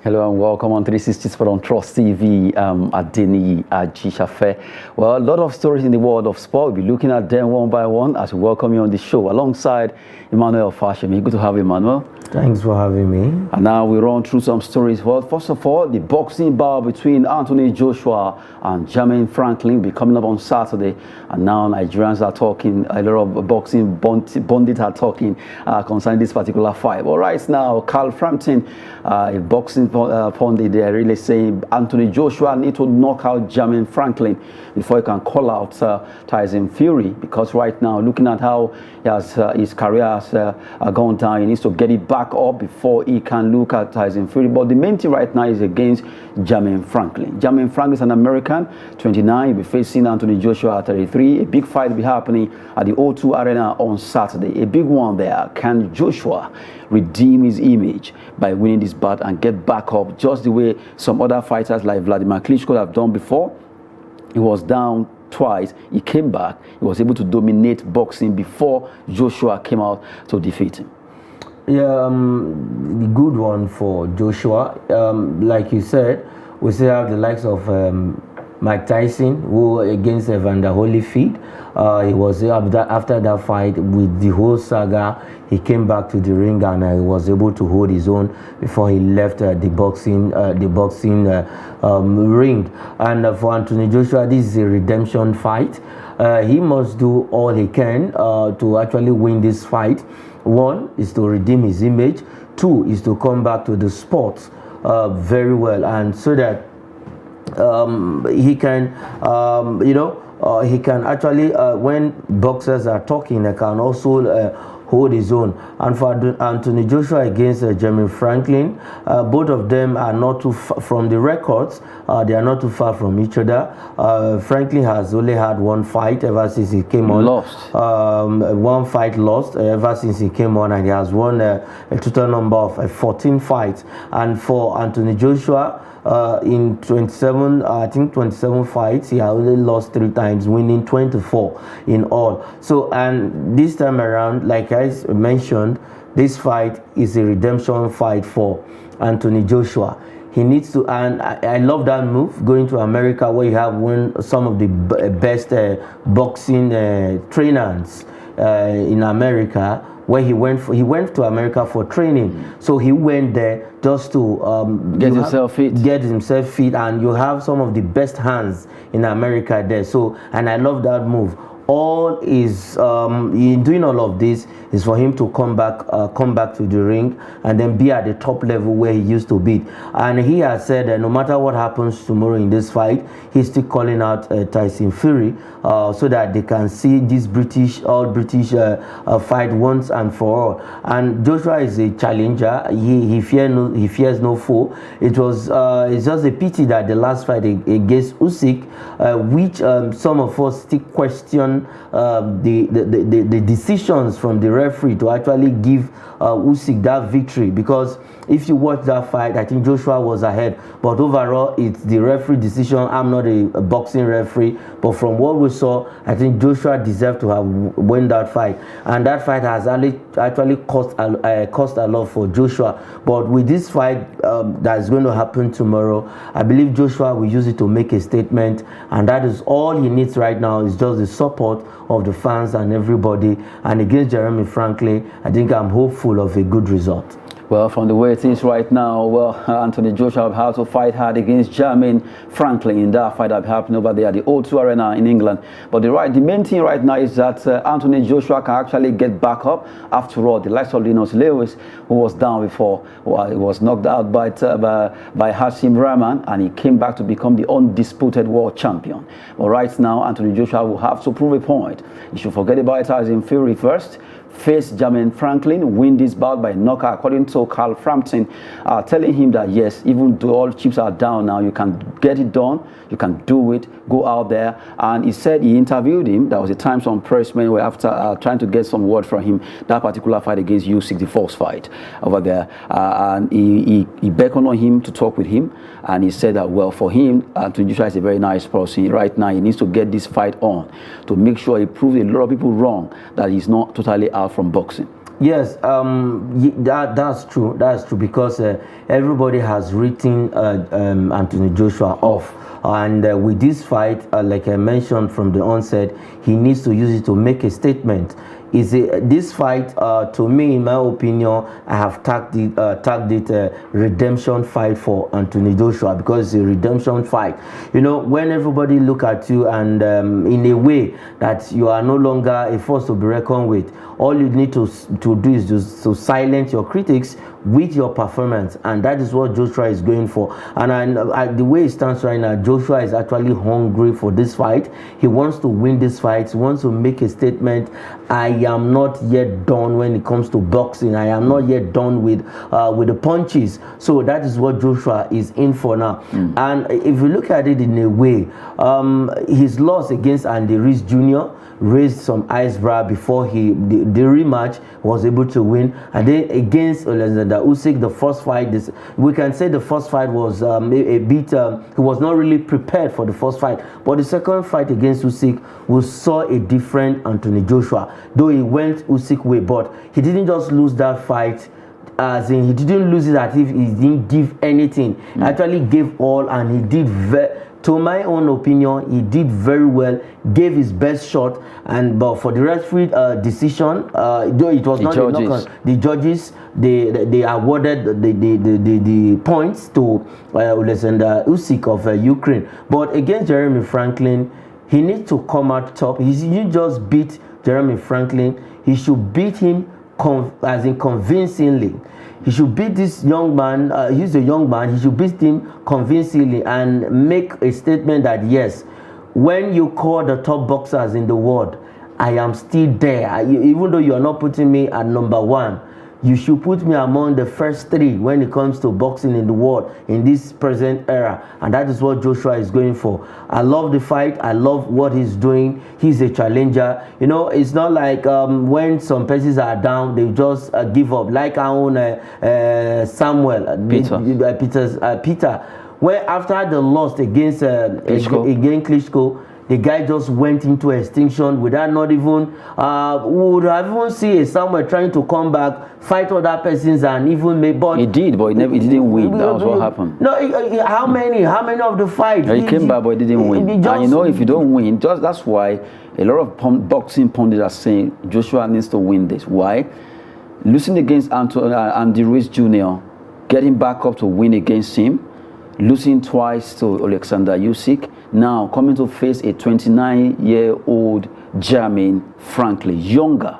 Hello and welcome on 360 Sport on Trust TV. Adeni Ajishafe. Well, a lot of stories in the world of sport. We'll be looking at them one by one as we welcome you on the show alongside Emmanuel Fashemi. Good to have you, Emmanuel. Thanks for having me. And now we run through some stories. Well, first of all, the boxing bout between Anthony Joshua and Jermaine Franklin will be coming up on Saturday. And now Nigerians are talking, a lot of boxing pundits are talking concerning this particular fight. But right now, Frampton, a boxing pundit, they're really saying Anthony Joshua need to knock out Jermaine Franklin before he can call out Tyson Fury. Because right now, looking at how his career has gone down, he needs to get it back up before he can look at Tyson Fury. But the main thing right now is against Jermaine Franklin. Jermaine Franklin is an American, 29. He'll be facing Anthony Joshua at 33. A big fight will be happening at the O2 Arena on Saturday. A big one there. Can Joshua redeem his image by winning this bout and get back up just the way some other fighters like Vladimir Klitschko have done before? He was down twice, he came back, he was able to dominate boxing before Joshua came out to defeat him. Yeah, the good one for Joshua. Like you said, we still have the likes of Mike Tyson, who against Evander Holyfield. He was after that fight with the whole saga. He came back to the ring and he was able to hold his own before he left the boxing ring. And for Anthony Joshua, this is a redemption fight. He must do all he can to actually win this fight. One is to redeem his image. Two is to come back to the sport very well, and so that he can, he can actually, when boxers are talking, they can also hold his own. And for Anthony Joshua against Jermaine Franklin, both of them are not too far from the records. They are not too far from each other. Franklin has only had one fight ever since he came on. Lost. One fight lost ever since he came on, and he has won a total number of 14 fights. And for Anthony Joshua, in 27 fights, he has only lost 3 times, winning 24 in all. So, and this time around, like I mentioned, this fight is a redemption fight for Anthony Joshua. He needs to, and I love that move, going to America where you have some of the best boxing trainers in America, where he went to America for training. So he went there just to get himself fit, and you have some of the best hands in America there. So, and I love that move. All is in doing all of this is for him to come back to the ring and then be at the top level where he used to be. And he has said that no matter what happens tomorrow in this fight, he's still calling out Tyson Fury so that they can see this all British fight once and for all. And Joshua is a challenger. He fears no foe. It's just a pity that the last fight against Usyk, which some of us still question the decisions from the referee to actually give Usyk that victory, because if you watch that fight, I think Joshua was ahead, but overall it's the referee decision. I'm not a boxing referee, but from what we saw, I think Joshua deserved to have won that fight, and that fight has actually cost a lot for Joshua. But with this fight that is going to happen tomorrow, I believe Joshua will use it to make a statement, and that is all he needs right now, is just the support of the fans and everybody. And against Jermaine Franklin, I think I'm hopeful of a good result. Well, from the way it is right now, well, Anthony Joshua will have to fight hard against Jermaine Franklin in that fight that happened over there at the O2 Arena in England. But the main thing right now is that Anthony Joshua can actually get back up. After all, the likes of Linus Lewis, who was down before, he was knocked out by Hashim Rahman, and he came back to become the undisputed world champion. But right now, Anthony Joshua will have to prove a point. He should forget about Tyson Fury first, face Jermaine Franklin, win this bout by knockout, according to Frampton, telling him that yes, even though all chips are down now, you can get it done, you can do it, go out there. And he said he interviewed him. That was a time some pressmen were after trying to get some word from him, that particular fight against Usyk, the first fight over there. And he beckoned on him to talk with him, and he said that, well, for him, Anthony Joshua is a very nice person. Right now, he needs to get this fight on to make sure he proves a lot of people wrong that he's not totally out from boxing. Yes, that's true. That's true because everybody has written Anthony Joshua off, and with this fight, like I mentioned from the onset, he needs to use it to make a statement. This fight, to me, in my opinion, I have tagged it redemption fight for Anthony Joshua, because it's a redemption fight. You know, when everybody look at you and in a way that you are no longer a force to be reckoned with, all you need to do is just to silence your critics with your performance, and that is what Joshua is going for. And the way it stands right now, Joshua is actually hungry for this fight. He wants to win this fight. He wants to make a statement. I am not yet done when it comes to boxing. I am not yet done with the punches. So that is what Joshua is in for now. And if you look at it in a way, his loss against Andy Ruiz Jr. raised some eyebrow before the rematch was able to win. And then against Alexander Usyk, the first fight, we can say the first fight was a bit, he was not really prepared for the first fight. But the second fight against Usyk, we saw a different Anthony Joshua, though he went Usyk way, but he didn't just lose that fight as in he didn't lose it as if he didn't give anything. He actually gave all, and he did to my own opinion, he did very well, gave his best shot. But for the referee decision, though it was not the judges, they awarded the points to Alexander Usyk of Ukraine. But against Jeremy Franklin, he needs to come out top. He didn't just beat Jeremy Franklin, he should beat him convincingly. He should beat this young man. He's a young man. He should beat him convincingly and make a statement that yes, when you call the top boxers in the world, I am still there. Even though you are not putting me at number one, you should put me among the first three when it comes to boxing in the world in this present era. And that is what Joshua is going for. I love the fight. I love what he's doing. He's a challenger. You know, it's not like when some persons are down, they just give up. Like our own Peter. Where after the loss against Klitschko, the guy just went into extinction without not even, would have even seen Samuel trying to come back, fight other persons and even make, but... He did, but he didn't win. That was what happened. No, how many of the fights? He came back, but he didn't win. And you know, if you don't win, that's why a lot of boxing pundits are saying Joshua needs to win this. Why? Losing against Andy Ruiz Jr., getting back up to win against him, losing twice to Alexander Usyk, now coming to face a 29-year-old Jermaine Franklin, younger.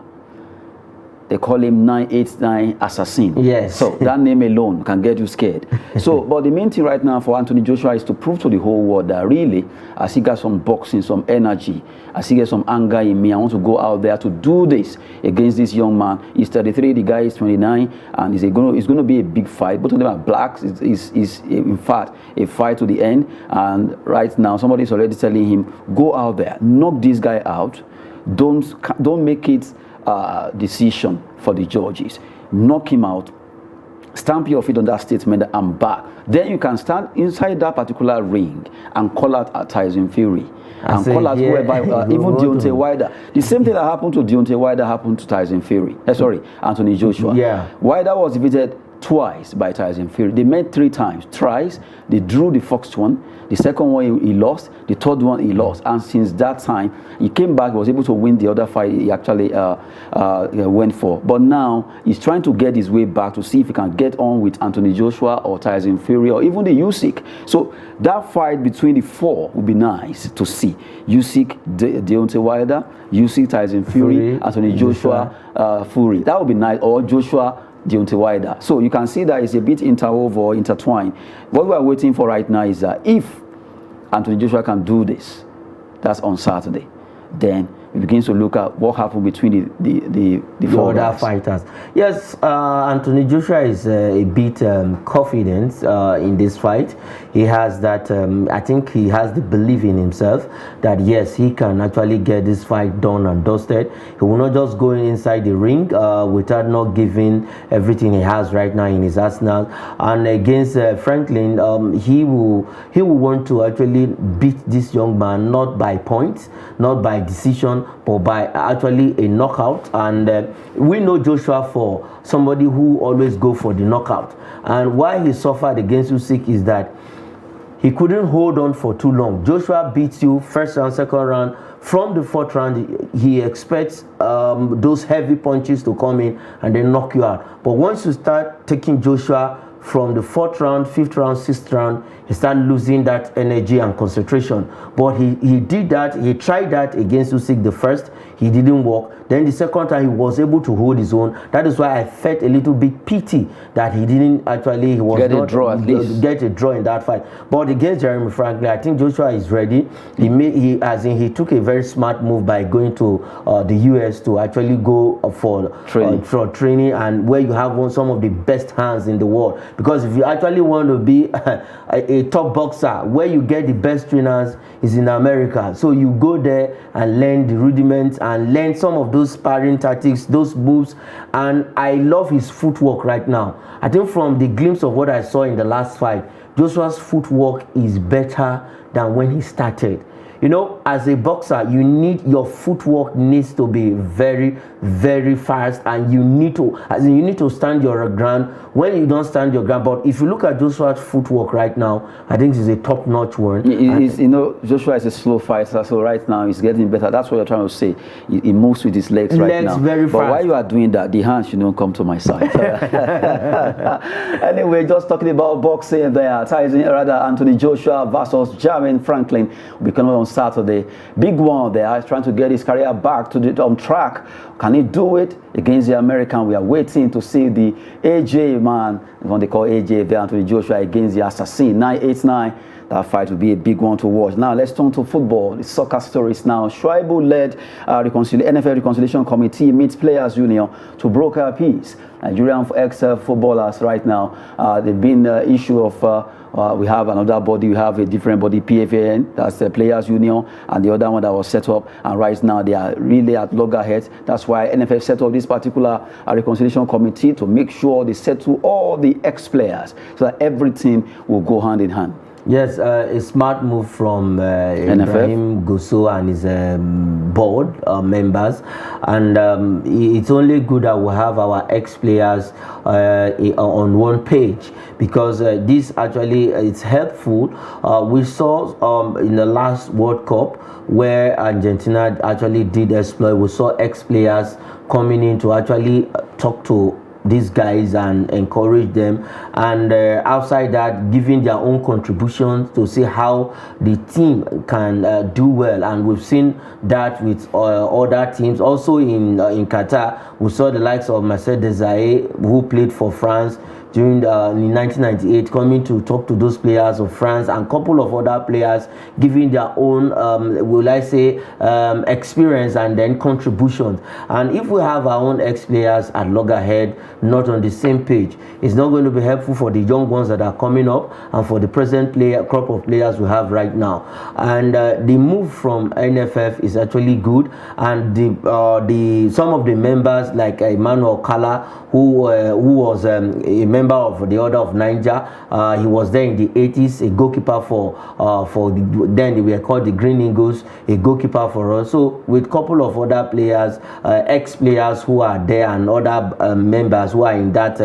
They call him 989 Assassin. Yes. So that name alone can get you scared. So, but the main thing right now for Anthony Joshua is to prove to the whole world that really, as he got some boxing, some energy, as he gets some anger in me, I want to go out there to do this against this young man. He's 33, the guy is 29, and it's going to be a big fight. Both of them are blacks. It's in fact a fight to the end. And right now, somebody's already telling him, go out there, knock this guy out. Don't make it decision for the judges. Knock him out. Stamp your feet on that statement that I'm back. Then you can stand inside that particular ring and call out Tyson Fury and call out whoever, even Deontay Wilder. The same thing that happened to Deontay Wilder happened to Tyson Fury. Anthony Joshua. Yeah. Wilder was defeated twice by Tyson Fury. They met 3 times. Thrice, they drew the first one. The second one he lost. The third one he lost. And since that time, he came back. He was able to win the other fight he actually went for. But now he's trying to get his way back to see if he can get on with Anthony Joshua or Tyson Fury or even the Usyk. So that fight between the 4 would be nice to see. Usyk, Deontay Wilder, Usyk, Tyson Fury, Anthony Joshua, Fury. That would be nice. Or Joshua, Deontay Wilder. So you can see that it's a bit interwoven or intertwined. What we are waiting for right now is that if Anthony Joshua can do this, that's on Saturday, then it begins to look at what happened between the 4 other fighters. Yes, Anthony Joshua is a bit confident in this fight. He has that, I think he has the belief in himself that yes, he can actually get this fight done and dusted. He will not just go inside the ring without not giving everything he has right now in his arsenal. And against Franklin, he will want to actually beat this young man, not by points, not by decision, decision, but by actually a knockout. And we know Joshua for somebody who always go for the knockout. And why he suffered against Usyk is that he couldn't hold on for too long. Joshua beats you first round, second round. From the fourth round, he expects those heavy punches to come in and then knock you out. But once you start taking Joshua from the fourth round, fifth round, sixth round, he started losing that energy and concentration. But he did that. He tried that against Usyk the first. He didn't work. Then the second time he was able to hold his own. That is why I felt a little bit pity that he didn't actually get a draw at least. Get a draw in that fight. But against Jermaine Franklin, I think Joshua is ready. He took a very smart move by going to the US to actually go for training, and where you have some of the best hands in the world. Because if you actually want to be a top boxer, where you get the best trainers is in America. So you go there and learn the rudiments and learn some of those sparring tactics, those moves. And I love his footwork right now. I think from the glimpse of what I saw in the last fight, Joshua's footwork is better than when he started. You know, as a boxer, your footwork needs to be very, very fast, and you need to stand your ground when you don't stand your ground. But if you look at Joshua's footwork right now, I think it's a top-notch one. You know, Joshua is a slow fighter, so right now he's getting better. That's what you're trying to say. He moves with his legs right now. Very fast. But while you are doing that, the hands should not come to my side. Anyway, just talking about boxing there. Anthony Joshua versus Jermaine Franklin will be coming on Saturday. Big one there. He's trying to get his career back on track. Can he do it against the American? We are waiting to see the AJ man, what they call AJ there, Anthony Joshua against the assassin, 989. That fight will be a big one to watch. Now let's turn to football. The soccer stories now. Schreiber-led NFL Reconciliation Committee meets Players Union to broker peace. Nigerian ex-footballers right now, they've been issue of we have another body, we have a different body, PFAN, that's the Players Union, and the other one that was set up, and right now they are really at loggerheads. That's why NFF set up this particular reconciliation committee to make sure they settle all the ex-players so that everything will go hand in hand. Yes, a smart move from Ibrahim Gusso and his board members, and it's only good that we have our ex-players on one page, because this actually it's helpful. We saw in the last World Cup where Argentina actually did exploit. We saw ex-players coming in to actually talk to these guys and encourage them, and outside that, giving their own contributions to see how the team can do well. And we've seen that with other teams. Also in Qatar, we saw the likes of Mercedes Desailly, who played for France during in 1998, coming to talk to those players of France, and a couple of other players giving their own experience and then contributions. And if we have our own ex-players at loggerhead, not on the same page, it's not going to be helpful for the young ones that are coming up and for the present crop of players we have right now. And the move from NFF is actually good, and some of the members like Emmanuel Kala, who was a member of the Order of Niger. He was there in the 80s, a goalkeeper then they were called the Green Eagles, a goalkeeper for us. So with a couple of other players, ex-players who are there, and other members who are in that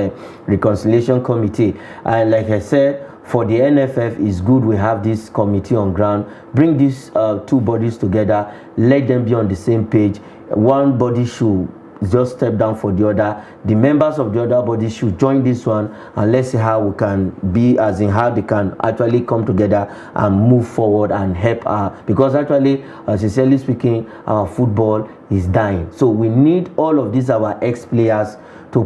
reconciliation committee. And like I said, for the NFF, it's good we have this committee on ground. Bring these two bodies together, let them be on the same page. One body should just step down for the other. The members of the other body should join this one, and let's see how we can be, as in how they can actually come together and move forward and help because actually, sincerely speaking, our football is dying. So we need all of these, our ex-players, to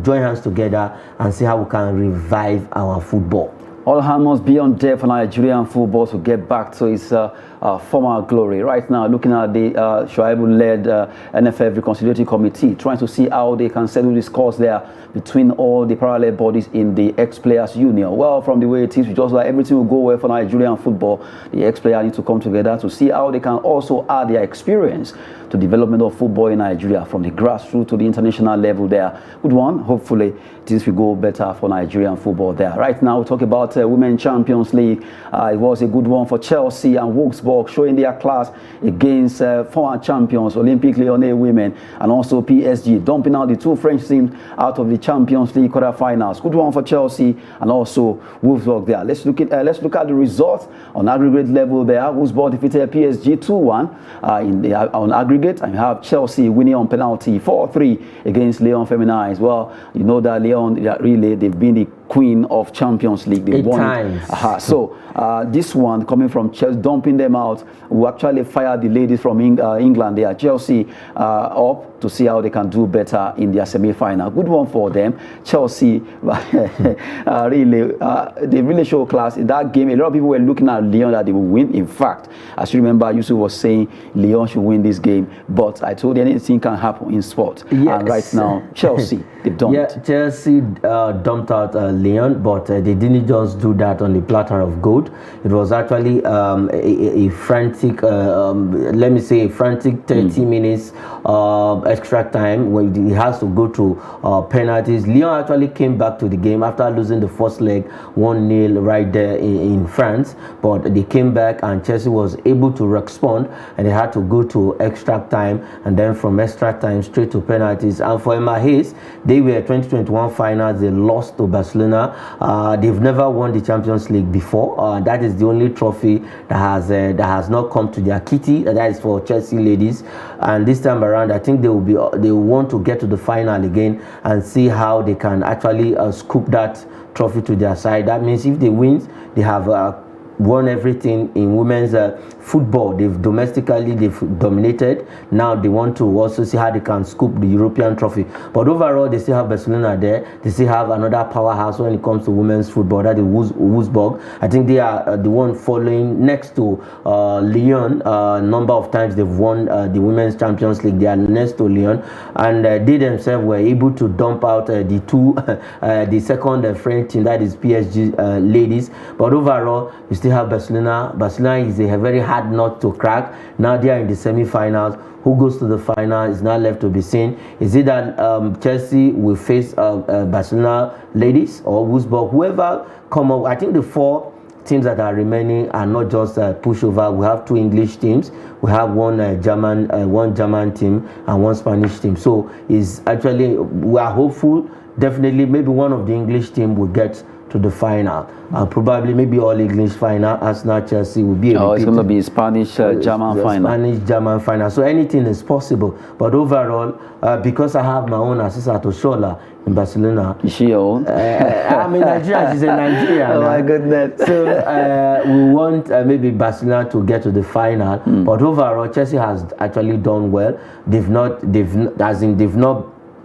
join hands together and see how we can revive our football. All hands must be on deck for Nigerian football to get back to its former glory. Right now, looking at the Shoaibu-led NFF Reconciliatory Committee, trying to see how they can settle this cause there between all the parallel bodies in the ex-players union. Well, from the way it is, just like everything will go well for Nigerian football, the ex-players need to come together to see how they can also add their experience to development of football in Nigeria, from the grassroots to the international level there. Good one. Hopefully, this will go better for Nigerian football there. Right now, we talk about about Women Champions League. It was a good one for Chelsea and Wolfsburg, showing their class against former champions, Olympique Lyonnais women, and also PSG, dumping out the two French teams out of the Champions League quarterfinals. Good one for Chelsea and also Wolfsburg there. Let's look at the results on aggregate level there. Wolfsburg defeated PSG 2-1 on aggregate, and you have Chelsea winning on penalty 4-3 against Lyon Feminines. Well, you know that Lyon, really, they've been the queen of Champions League. They 8 won times. it. So this one coming from Chelsea, dumping them out, we actually fired the ladies from England. They are Chelsea up to see how they can do better in their semi-final. Good one for them. Chelsea, really, they really show class in that game. A lot of people were looking at Lyon that they will win. In fact, as you remember, Yusuf was saying Lyon should win this game, but I told you anything can happen in sport. Yes. And right now, Chelsea, they've done it. Yeah, Chelsea dumped out Lyon, but they didn't just do that on the platter of gold. It was actually a frantic, let me say, a frantic 30 minutes extra time when he has to go to penalties. Lyon actually came back to the game after losing the first leg 1-0 right there in France, but they came back and Chelsea was able to respond, and they had to go to extra time, and then from extra time straight to penalties. And for Emma Hayes, they were 2021 finals. They lost to Barcelona. They've never won the Champions League before. That is the only trophy that has not come to their kitty. That is for Chelsea ladies. And this time around, I think they will want to get to the final again and see how they can actually scoop that trophy to their side. That means if they win, they have won everything in women's football. They've dominated. Now they want to also see how they can scoop the European trophy. But overall, they still have Barcelona there. They still have another powerhouse when it comes to women's football. That is Wolfsburg. I think they are the one following next to Lyon. Number of times they've won the Women's Champions League. They are next to Lyon, and they themselves were able to dump out the second French team, that is PSG ladies. But overall, you still have Barcelona. Barcelona is a very hard nut to crack. Now they are in the semi-finals. Who goes to the final is now left to be seen. Is it that Chelsea will face Barcelona ladies or Wolfsburg? Whoever come up, I think the 4 teams that are remaining are not just pushover. We have 2 English teams. We have one German team and 1 Spanish team. So is actually, we are hopeful. Definitely, maybe one of the English team will get to the final. Probably maybe all English final. Arsenal, Chelsea will be a it's going to be Spanish German final. Spanish German final. So anything is possible. But overall, because I have my own assistant Oshola in Barcelona. Is she your own? I'm in Nigeria. She's in Nigeria. Oh my goodness. So we want maybe Barcelona to get to the final. But overall, Chelsea has actually done well. They've not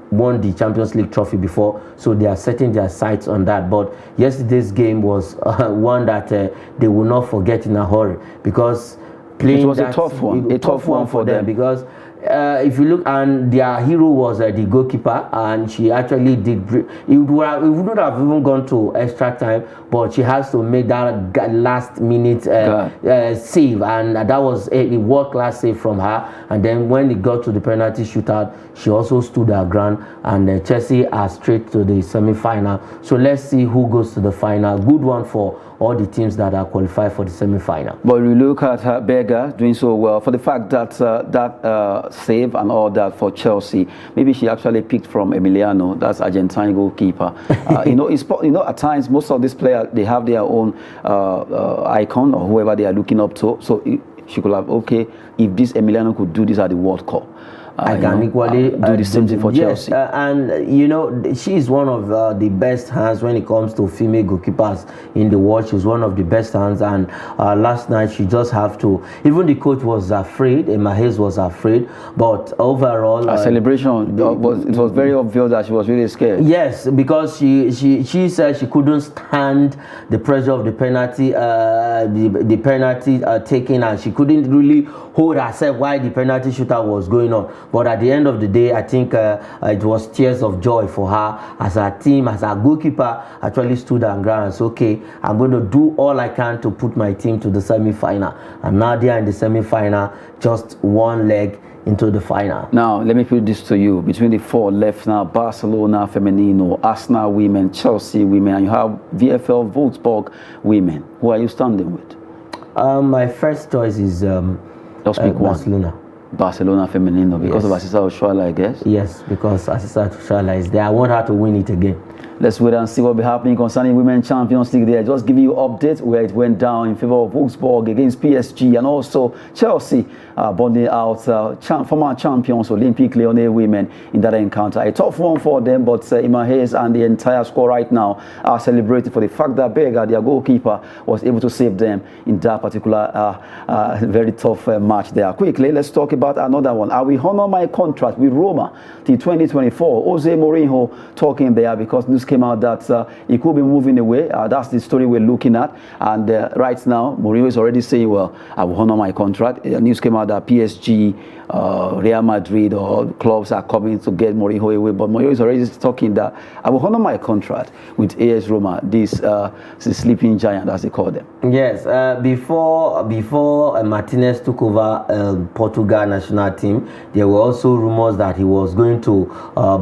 won the Champions League trophy before, so they are setting their sights on that. But yesterday's game was one that they will not forget in a hurry, because it was a tough one for them, because if you look, and their hero was the goalkeeper, and she actually did. It would have even gone to extra time, but she has to make that last minute save, and that was a world-class save from her. And then when it got to the penalty shootout, she also stood her ground, and Chelsea are straight to the semi-final. So let's see who goes to the final. Good one for all the teams that are qualified for the semi-final. But we look at Berger doing so well for the fact that save and all that for Chelsea. Maybe she actually picked from Emiliano, that's Argentine goalkeeper. At times most of these players, they have their own icon or whoever they are looking up to. So she could have, okay, if this Emiliano could do this at the World Cup, I can equally do the same thing for Chelsea. And she is one of the best hands when it comes to female goalkeepers in the world. She's one of the best hands, and last night she just have to. Even the coach was afraid. Emma Hayes was afraid, but overall, a celebration. It was very obvious that she was really scared. Yes, because she said she couldn't stand the pressure of the penalty, the penalty taking, and she couldn't really hold herself while the penalty shootout was going on. But at the end of the day, I think it was tears of joy for her as her team, as her goalkeeper actually stood on ground and said, okay, I'm going to do all I can to put my team to the semi-final. And now they are in the semi-final, just one leg into the final. Now, let me put this to you. Between the four left now, Barcelona Femenino, Arsenal women, Chelsea women, and you have VfL Wolfsburg women. Who are you standing with? My first choice is Just pick Barcelona. one. Barcelona Femenino, because of Asisa Oshoala, I guess? Yes, because Asisa Oshoala is there. I want her to win it again. Let's wait and see what will be happening concerning Women Champions League there. Just give you update where it went down in favor of Wolfsburg against PSG, and also Chelsea bonding out former champions Olympique Lyonnais women in that encounter. A tough one for them, but Ima Hayes and the entire squad right now are celebrating for the fact that Berger, their goalkeeper, was able to save them in that particular very tough match there. Quickly, let's talk about another one. I will honor my contract with Roma till 2024. Jose Mourinho talking there because news came out that he could be moving away. That's the story we're looking at. And right now, Mourinho is already saying, well, I will honor my contract. News came out that PSG, Real Madrid, or clubs are coming to get Mourinho away. But Mourinho is already talking that I will honor my contract with AS Roma, this sleeping giant, as they call them. Yes, before Martinez took over Portugal national team, there were also rumors that he was going to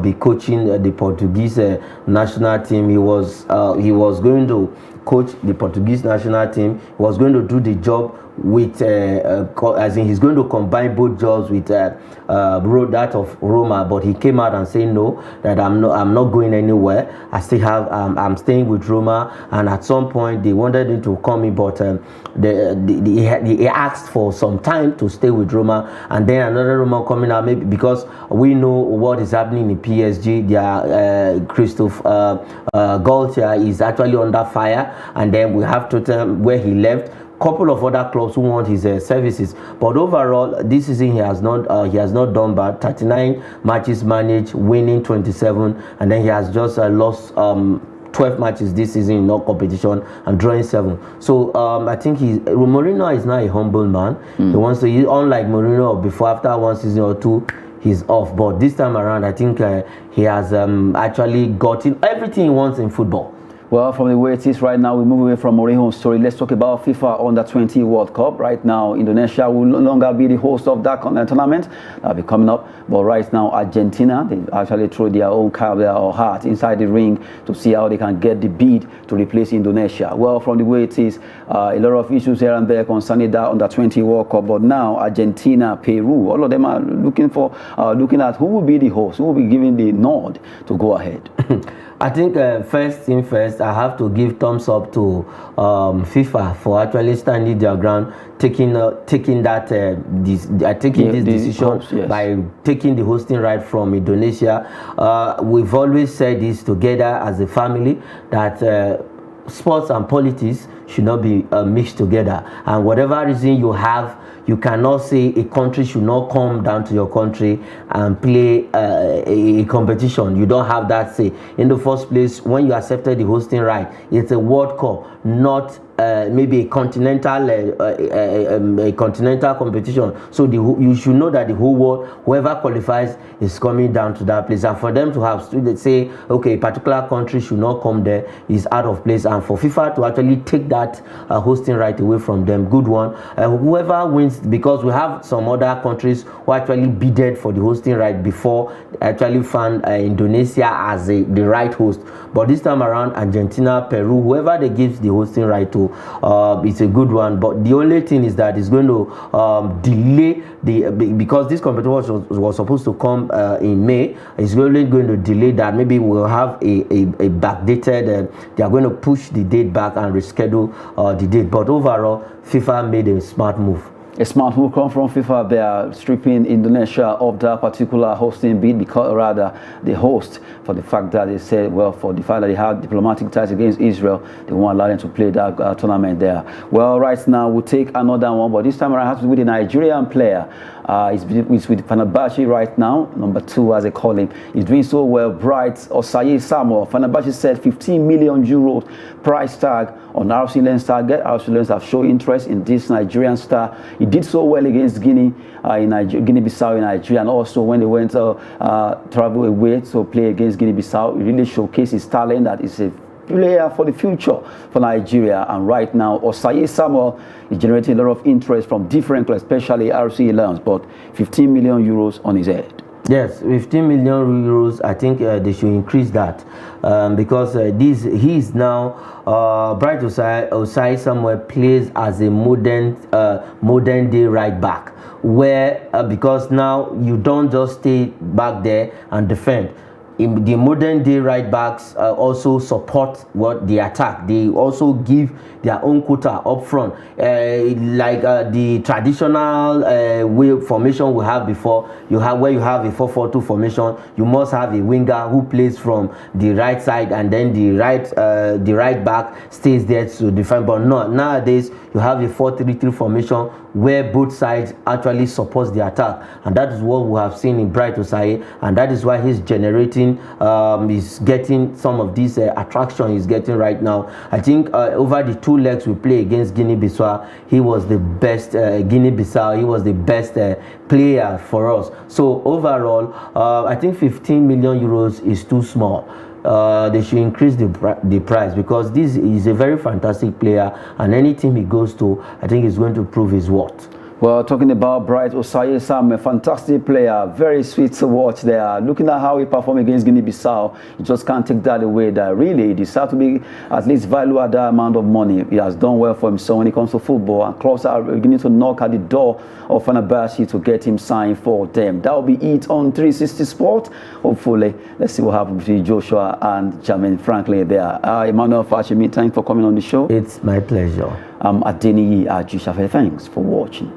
be coaching the Portuguese national team. He was going to coach the Portuguese national team. He was going to do the job with as in he's going to combine both jobs with that of Roma, but he came out and said no, that I'm not going anywhere. I still have I'm staying with Roma, and at some point they wanted him to come in, but he asked for some time to stay with Roma, and then another rumor coming out, maybe because we know what is happening in PSG. Their Christophe Galtier is actually under fire, and then we have Tottenham where he left. Couple of other clubs who want his services, but overall this season he has not done bad. 39 matches managed, winning 27, and then he has just lost 12 matches this season in no competition and drawing 7. So I think Mourinho is now a humble man. He wants to, unlike Mourinho before, after one season or two he's off, but this time around I think he has actually gotten everything he wants in football. Well, from the way it is right now, we move away from Mourinho's story. Let's talk about FIFA Under-20 World Cup. Right now, Indonesia will no longer be the host of that tournament. That'll be coming up. But right now, Argentina, they actually throw their own card or heart inside the ring to see how they can get the bid to replace Indonesia. Well, from the way it is, a lot of issues here and there concerning that Under-20 World Cup. But now, Argentina, Peru, all of them are looking at who will be the host, who will be giving the nod to go ahead. I think first thing first, I have to give thumbs up to FIFA for actually standing their ground, taking this decision by taking the hosting right from Indonesia. We've always said this together as a family, that sports and politics should not be mixed together, and whatever reason you have, you cannot say a country should not come down to your country and play a competition. You don't have that say. In the first place, when you accepted the hosting right, it's a World Cup, not maybe a continental competition. So you should know that the whole world, whoever qualifies, is coming down to that place. And for them to have students say, okay, a particular country should not come there, is out of place. And for FIFA to actually take that hosting right away from them, good one. Whoever wins, because we have some other countries who actually bidded for the hosting right before actually found Indonesia as the right host. But this time around, Argentina, Peru, whoever they give the hosting right to, it's a good one. But the only thing is that it's going to delay because this competition was supposed to come in May. It's only going to delay that. Maybe we'll have a backdated. They are going to push the date back and reschedule the date. But overall, FIFA made a smart move. A smart move come from FIFA. They are stripping Indonesia of that particular hosting bid, because rather the host, for the fact that they said, well, for the fact that they have diplomatic ties against Israel, they won't allow them to play that tournament there. Well, right now we'll take another one, but this time around I have to do with a Nigerian player. He's with Fenerbahce right now, number 2 as they call him. He's doing so well. Bright Osayi Samuel. Fenerbahce said 15 million euros price tag on RC Lens target. RC Lens have shown interest in this Nigerian star. He did so well against Guinea-Bissau in Nigeria, and also when they went travel away to play against Guinea-Bissau, he really showcased his talent. That is a player for the future for Nigeria. And right now, Osayi Samuel is generating a lot of interest from different clubs, especially RC Lions, but 15 million euros on his head. Yes, 15 million euros. I think they should increase that because he is now Bright Osayi Samuel plays as a modern day right back, where because now you don't just stay back there and defend. In the modern day right backs also support what the attack. They also give their own quota up front, like the traditional way formation we have before. You have where you have a 4-4-2 formation. You must have a winger who plays from the right side, and then the right back stays there to defend. But no, nowadays you have a 4-3-3 formation where both sides actually supports the attack, and that is what we have seen in Bright Osayi, and that is why he's generating, he's getting some of this attraction he's getting right now. I think over the 2 legs we play against Guinea-Bissau, he was the best Guinea-Bissau. He was the best player for us. So overall, I think 15 million euros is too small. They should increase the price, because this is a very fantastic player, and any team he goes to, I think he's going to prove his worth. Well, talking about Bright Osayi Sam, a fantastic player, very sweet to watch there. Looking at how he performed against Guinea-Bissau, you just can't take that away. That really, he deserves to be at least valued at that amount of money. He has done well for himself when it comes to football, and clubs are beginning to knock at the door of Fenerbahce to get him signed for them. That will be it on 360 Sport. Hopefully, let's see what happens between Joshua and Jermaine Franklin there. Emmanuel Fashimi, thanks for coming on the show. It's my pleasure. I'm Adeniyi Ajishafe. Thanks for watching.